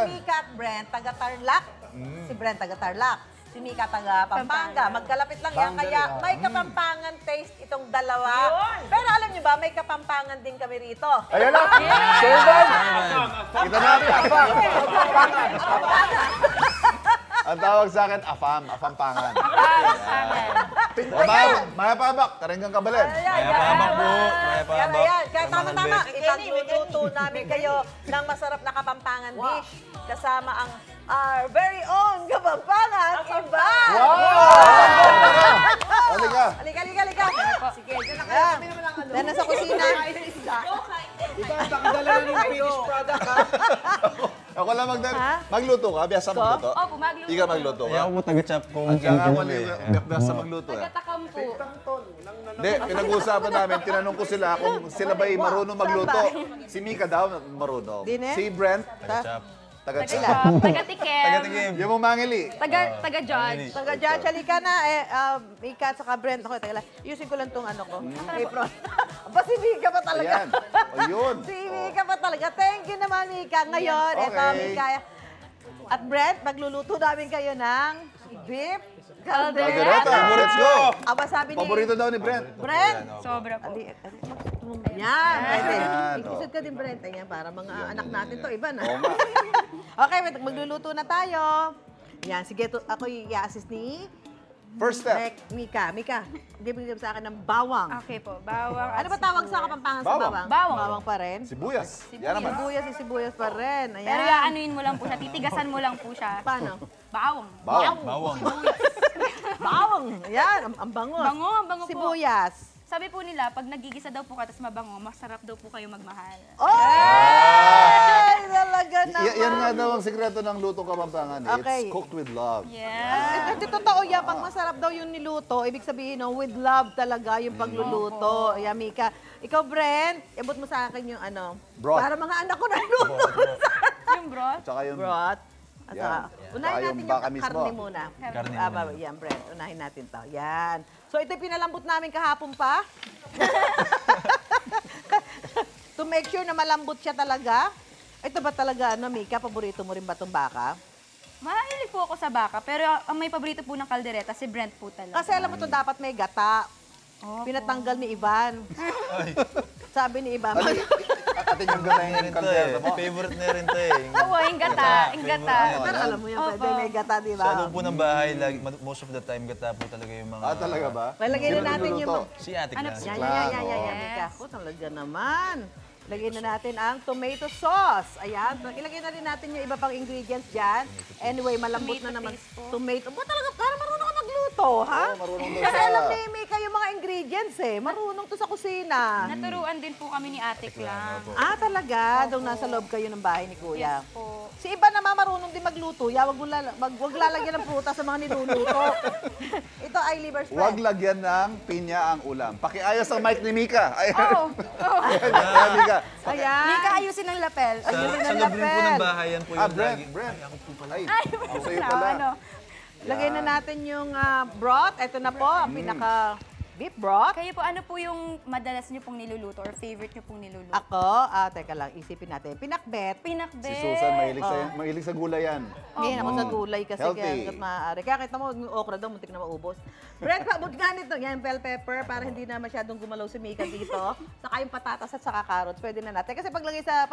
Mika at Brent, taga-Tarlac. Si Brent, taga-Tarlac. Si Mika, taga-Pampanga. Magkalapit lang yan, kaya may Kapampangan taste itong dalawa. Pero alam niyo ba, may Kapampangan din kami rito. Ayan lang! Servan! Kita natin, afam! Ang tawag sa akin, afampangan. Mayapabak, taringgang kabalan. Mayapabak po, mayapabak. Kaya tama-tama, ipagluto namin kayo ng masarap na Kapampangan dish. Kasama ang our very own Kapampangan, Ivan! Halika! Halika! Sige, dyan na kayo. Kami naman ang ano. Dyan na sa kusina. Iba, pakidala na yung finished product, ha? Ako lang magluto ka, biyasa magluto. Opo, magluto. Ikaw magluto ka. Ako po taga-chop kung At saka ako biyasa magluto. Taga-takam po. Hindi, pinag-uusapan namin, tinanong ko sila kung sila ba'y marunong magluto. Si Mika daw marunong. Si Brent, taga-chop. Taga-tikim. Yung mamangili. Taga-judge. Taga-judge, halika na. Mika at saka Brent. Ako, ayusin ko lang itong ano ko. Apron. Aba, si Mika pa talaga. Ayan. Ayun. Si Mika pa talaga. Thank you naman, Mika. Ngayon, eto, Mika. At Brent, magluluto namin kayo ng beef caldereta. Let's go! Aba, sabi ni... Paborito daw ni Brent. Brent! Sobra po. Yan. Ikisod ka din, Brent. Ayan, para mga anak natin to, iba na. Okay, magluluto na tayo. Yan, sige, ako i-assist ni... First step. Mika, bibigyan sa akin ng bawang. Okay po, bawang. Ano ba tawag sa Kapampangan sa bawang? Bawang pa rin. Sibuyas. Yan naman. Sibuyas pa rin. Ayan. Pero aanuin mo lang po siya, titigasan mo lang po siya. Paano? Bawang. Bawang. Ayan, ang bango. Ang bango po. Sibuyas. Sabi po nila, pag nagigisa daw po ka, tapos mabango, masarap daw po kayo magmahal. Ay, talaga naman. Yan nga daw ang sikreto ng lutong Kapampangan. It's cooked with love. Yeah. Ito totoo yan, pag masarap daw yung niluto, ibig sabihin, no, with love talaga yung pagluluto. Ayan, Mika. Ikaw, Brent, ibot mo sa akin yung ano. Broth. Para mga anak ko na luto. Yung broth. Tsaka yung... Broth. At saka, unahin natin yung karne muna. Karne muna. Yan, Brent. Unahin natin to. Yan. So, ito yung pinalambot namin kahapon pa. To make sure na malambot siya talaga. Ito ba talaga, ano, Mika, paborito mo rin ba itong baka? Mahilig po ako sa baka, pero ang may paborito po ng kaldereta, si Brent po talaga. Kasi alam mo ito, dapat may gata. Pinatanggal ni Ivan. Sabi ni Ivan. Atin yung gata yung kaldereta mo. Favorite na rin to eh. Oo, yung gata. Pero alam mo yan, pwede may gata, di ba? Sa loob po ng bahay, most of the time, gata po talaga yung mga... Talaga ba? Lagay na natin yung... Si ate lang. Yan, Mika. Talaga naman. Lagyan na natin ang tomato sauce. Ayan. Ilagay na rin natin yung iba pang ingredients dyan. Anyway, malambot na naman. Tomato. Ba talaga? Parang marunong ka magluto, ha? Marunong daw Kasi siya. alam ni Mika yung mga ingredients eh. Marunong to sa kusina. Naturuan din po kami ni Ate Clam. Talaga? Doon nasa loob kayo ng bahay ni Kuya. Yes po. Si iba naman marunong din magluto. Wag lalagyan ng prutas sa mga niluluto. Ito ay liver spread. Huwag lagyan ng pinya ang ulam. Pakiayos ang mic ni Mika. Oh. Ayan, Mika. Ayan. Mika, ayusin ang lapel. Sa loob rin po ng bahay, yan po yung Brent. lagi. Brent. Ako po pala. Ay, sa'yo Na, pala. ano. Lagay na natin yung broth. Ito na po, ang pinaka beef broth. Kayo po, ano po yung madalas niyo pong niluluto or favorite niyo pong niluluto? Ako, teka lang, isipin natin. Pinakbet. Pinakbet. Si Susan, mahilig sa gulay yan. Ngayon ako sa gulay kasi Healthy. kaya maaari. Kaya kita mo, yung okra daw, muntik na maubos. Brent, paabot nga nito. Yan, bell pepper, para hindi na masyadong gumalaw si Mika dito. Saka yung patatas at saka carrots, pwede na natin. Kasi paglagay sa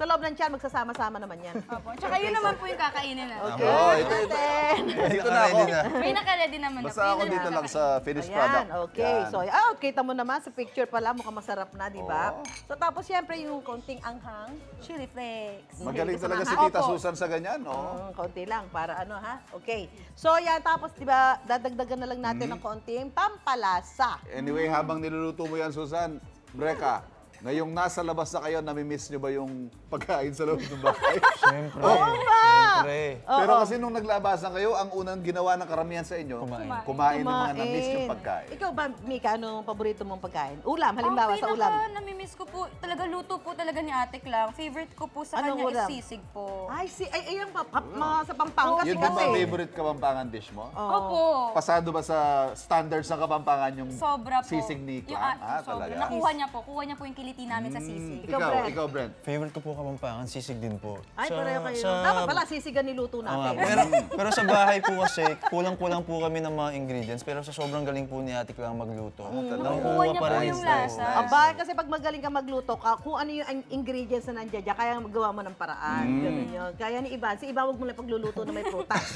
loob ng tiyan, magsasama-sama naman yan. Opo. Tsaka yun naman po yung kakainin natin. Okay, natin. Dito na ako. May naka-ready naman Basta ako dito lang sa finished product. Ayan, okay. Yan. So, kita mo naman sa picture pala, mukhang masarap na, di ba? So, tapos siyempre yung konting anghang, chili flakes. Magaling Okay, talaga si kasama. Tita Opo. Susan sa ganyan, no? Konti lang, para ano ha? Okay. So, yan, tapos, di ba, dadagdagan na lang natin ng konting pampalasa. Anyway, habang niluluto mo yan, Susan, Breka, ngayong nasa labas na kayo, namimiss nyo ba yung pagkain sa loob ng bahay? Siyempre. Siyempre. Pero kasi nung naglabasan kayo, ang unang ginawa ng karamihan sa inyo, kumain ng mga namiss yung pagkain. Ikaw ba, Mika, anong paborito mong pagkain? Ulam, halimbawa sa ulam. Namimiss ko po, talaga luto po talaga ni Ate Clam. Favorite ko po sa Anong kanya ulam? is sisig po. Ay, ayan, mga sa Pampanga Yun sikat din ba eh. favorite Kapampangan dish mo? Opo. Pasado ba sa standards ng Kapampangan yung Sobra po. sisig ni Yung, Clam? sobra. Talaga. Nakuha niya po. Kuha niya po yung ability namin sa sisig. Ikaw, Brent. Favorite ko po Kapampangan, sisig din po. Ay, pareho kayo. Dapat pala, sisigan niluto Oo nga, natin. pero sa bahay po kasi, kulang-kulang po kami ng mga ingredients. Pero sa sobrang galing po ni Ate Clang magluto. Nakukuha niya po yung lasa. Aba, kasi pag magaling ka magluto, kung ano yung ingredients na nandiyan dyan, kaya magawa mo ng paraan. Ganun yun. Kaya ni Ivan, si Ivan, huwag mo lang pagluluto na may prutas.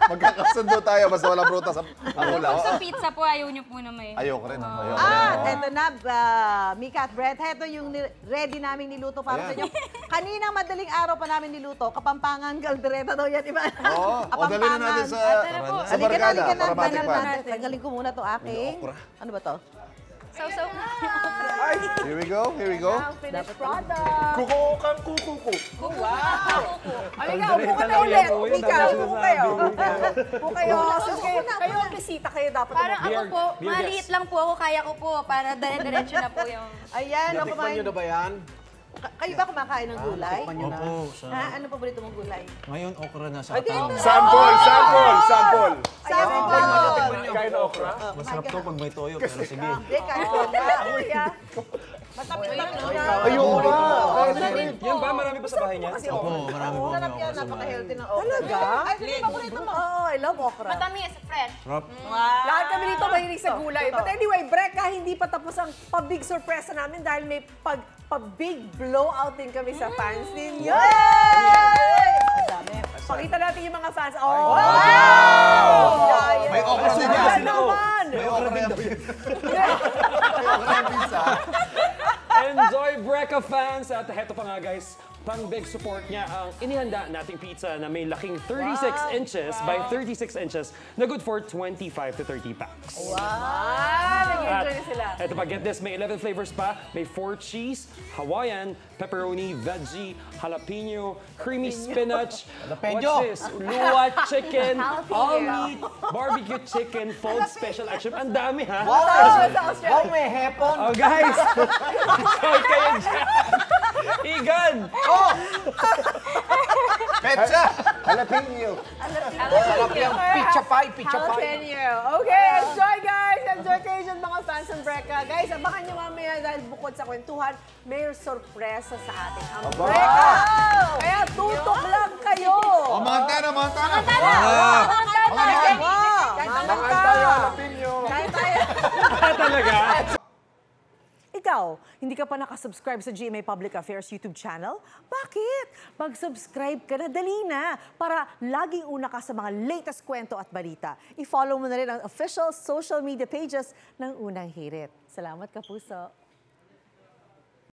Magkakasundo tayo, basta walang prutas sa ulam. Sa pizza po, ayaw niyo po na may... Ayoko rin. Ayoko rin. Eto na, Mika at Brett, eto yung ready naming niluto para sa inyo. Kaninang madaling araw pa namin niluto, Kapampangan Caldereta daw yan, Ivan. Oo, o dalhin na natin sa Halika na, barkada para natin. matikman. Tanggalin ko muna to aking. Ano ba to? Sausaw. Here we go, here we go. Finished product. Kuko kang kukuko. Halika, upo ka na ulit. Mika, upo kayo. Upo kayo. Kayo ang bisita kayo dapat. Parang ako po, maliit lang po ako, kaya ko po, para dire-diretso na po yung... Ayan, ako Natikman nyo na ba yan? Kayo ba kumakain ng gulay? Opo, Ha? Ano paborito mong gulay? ngayon okra na sa Ay, Kapampangan. Sample! Kain na okra? Masarap to pag may toyo, pero sige. Hindi, kain ko na. Ayoko na. Yan ba? Marami pa sa bahay niya? Opo, marami po Sarap kami yan, okra sa bahay. napaka-healthy ng okra. Talaga? Ay, sige, paborito mo. Oo, I love okra. Matamis, fresh. Sarap. Lahat kami dito mahilig sa gulay. But anyway, Breka, hindi pa tapos ang pabig sorpresa namin dahil may pabig blowout din kami sa fans ninyo. Pakita natin yung mga fans. Oh! May okra din yan. Yan naman! May okra din yan. May okra yung pizza. Enjoy Breca fans! At heto pa nga guys, pang big support niya ang inihanda nating pizza na may laking 36 inches by 36 inches na good for 25 to 30 packs. Nag-enjoy na sila. Eto pa, get this, may 11 flavors pa. May 4 cheese, Hawaiian, pepperoni, veggie, jalapeno, creamy spinach. What's this? Luwa chicken, all meat, barbecue chicken, fold special action. Ang dami ha? Wow, may hepon! Oh guys! Enjoy kayo dyan! Igan! Petsa! Jalapeno. Sarap yung pizza pie, Jalapeno. Okay, enjoy guys! Enjoy kayo dyan mga fans ng Breka. Guys, abangan nyo mamaya dahil bukod sa kwentuhan, may sorpresa sa atin ang Breka. Kaya tutok lang kayo! O, mga tana, mga tana. Kain tayo. Talaga? Ikaw, hindi ka pa nakasubscribe sa GMA Public Affairs YouTube channel? Bakit? Mag-subscribe ka na, dali na, para laging una ka sa mga latest kwento at balita. I-follow mo na rin ang official social media pages ng Unang Hirit. Salamat, Kapuso.